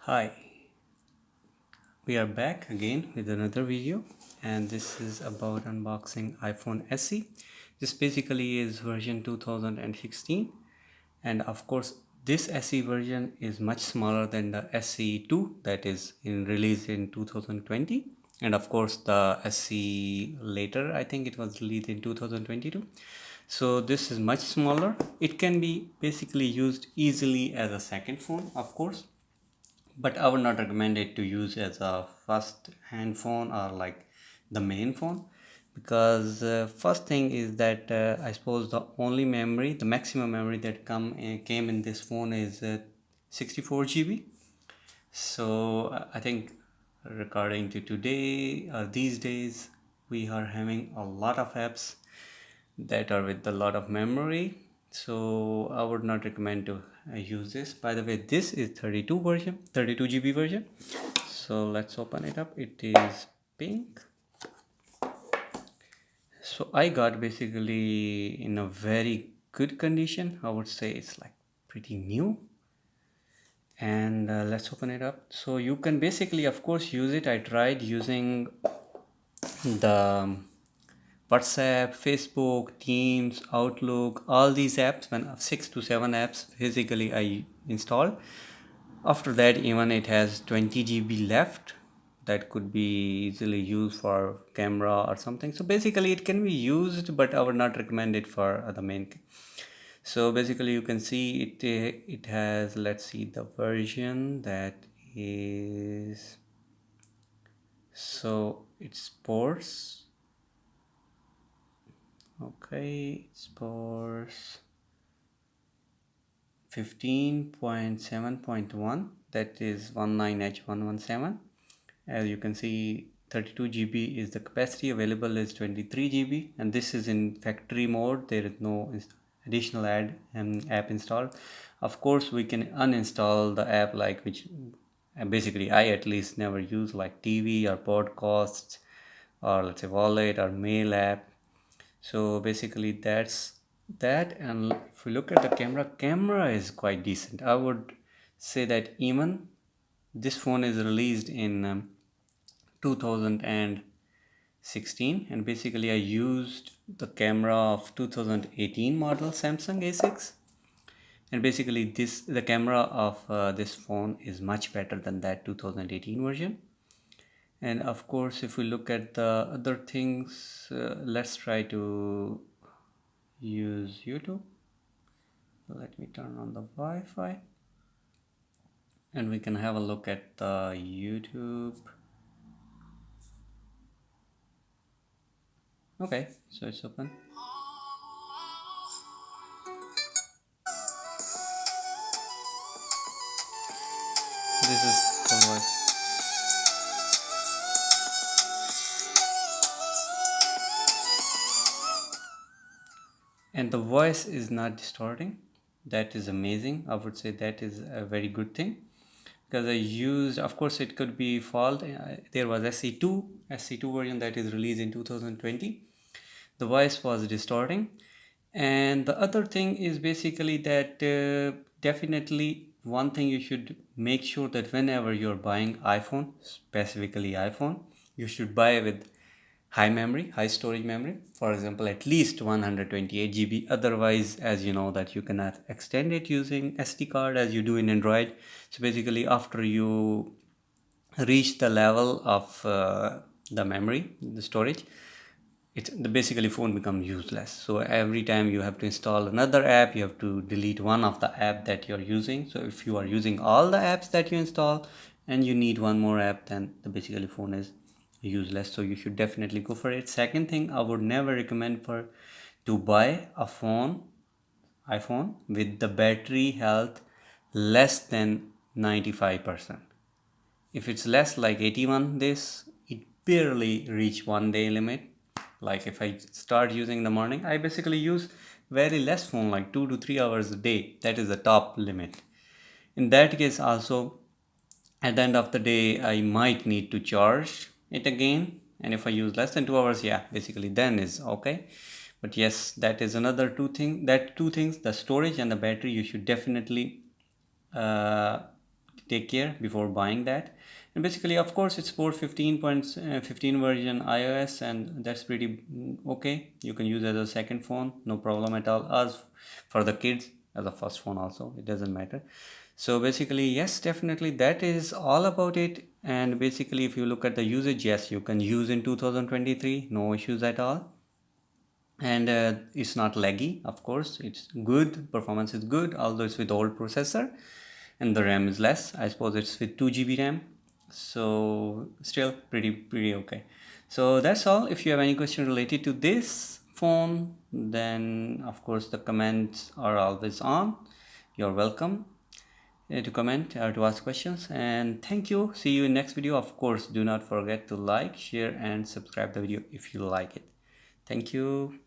Hi, we are back again with another video, and this is about unboxing iPhone SE. This basically is version 2016, and of course this SE version is much smaller than the SE2 that is released in 2020, and of course the SE later, I think it was released in 2022. So this is much smaller. It can be basically used easily as a second phone, of course, but I would not recommend it to use as a first hand phone or like the main phone, because first thing is that I suppose the only memory, the maximum memory that came in this phone is 64 GB. So I think regarding to today these days we are having a lot of apps that are with a lot of memory, so I would not recommend to use this. By the way, this is 32 GB version. So let's open it up. It is pink. So I got basically in a very good condition. I would say it's like pretty new. And let's open it up. So you can basically of course use it. I tried using the WhatsApp, Facebook, Teams, Outlook, all these apps, when 6 to 7 apps basically I installed. After that, even it has 20 GB left that could be easily used for camera or something. So basically it can be used, but I would not recommend it for the main. So basically you can see it has, let's see the version that is, so it's sports. Okay, sports 15.7.1, that is 19H117. As you can see, 32 GB is the capacity, available is 23 GB, and this is in factory mode. There is no additional app installed. Of course we can uninstall the app, like which basically I at least never use, like TV or podcasts or let's say wallet or mail app. So basically that's that. And if we look at the camera is quite decent. I would say that even this phone is released in 2016, and basically I used the camera of 2018 model Samsung A6, and basically the camera of this phone is much better than that 2018 version. And of course if we look at the other things, let's try to use YouTube. Let me turn on the Wi-Fi and we can have a look at the YouTube. Okay, so it's open. This is the voice. And the voice is not distorting. That is amazing. I would say that is a very good thing, because I used, of course it could be fault. There was SC2 version that is released in 2020. The voice was distorting. And the other thing is basically that definitely one thing you should make sure that whenever you're buying iPhone, specifically iPhone, you should buy with high storage memory, for example at least 128 GB. Otherwise, as you know, that you cannot extend it using SD card as you do in Android. So basically after you reach the level of the memory, the storage, it's the basically phone becomes useless. So every time you have to install another app, you have to delete one of the app that you're using. So if you are using all the apps that you install and you need one more app, then the basically phone is useless. So you should definitely go for it. Second thing, I would never recommend for to buy a iPhone with the battery health less than 95%. If it's less, like 81 days, it barely reach 1 day limit. Like if I start using in the morning, I basically use very less phone, like 2 to 3 hours a day. That is the top limit. In that case also, at the end of the day, I might need to charge it again. And if I use less than 2 hours, yeah, basically then is okay. But yes, that is another two things, the storage and the battery, you should definitely uh, take care before buying that. And basically, of course, it supports 15.15 version iOS, and that's pretty okay. You can use it as a second phone, no problem at all. As for the kids, as a first phone also, it doesn't matter. So basically, yes, definitely that is all about it. And basically, if you look at the usage, yes, you can use in 2023, no issues at all. And it's not laggy, of course, it's good, performance is good, although it's with old processor, and the RAM is less. I suppose it's with 2 GB RAM, so still pretty okay. So that's all. If you have any question related to this phone, then of course the comments are always on. You're welcome to comment or to ask questions, and thank you. See you in next video. Of course, do not forget to like, share and subscribe the video if you like it. Thank you.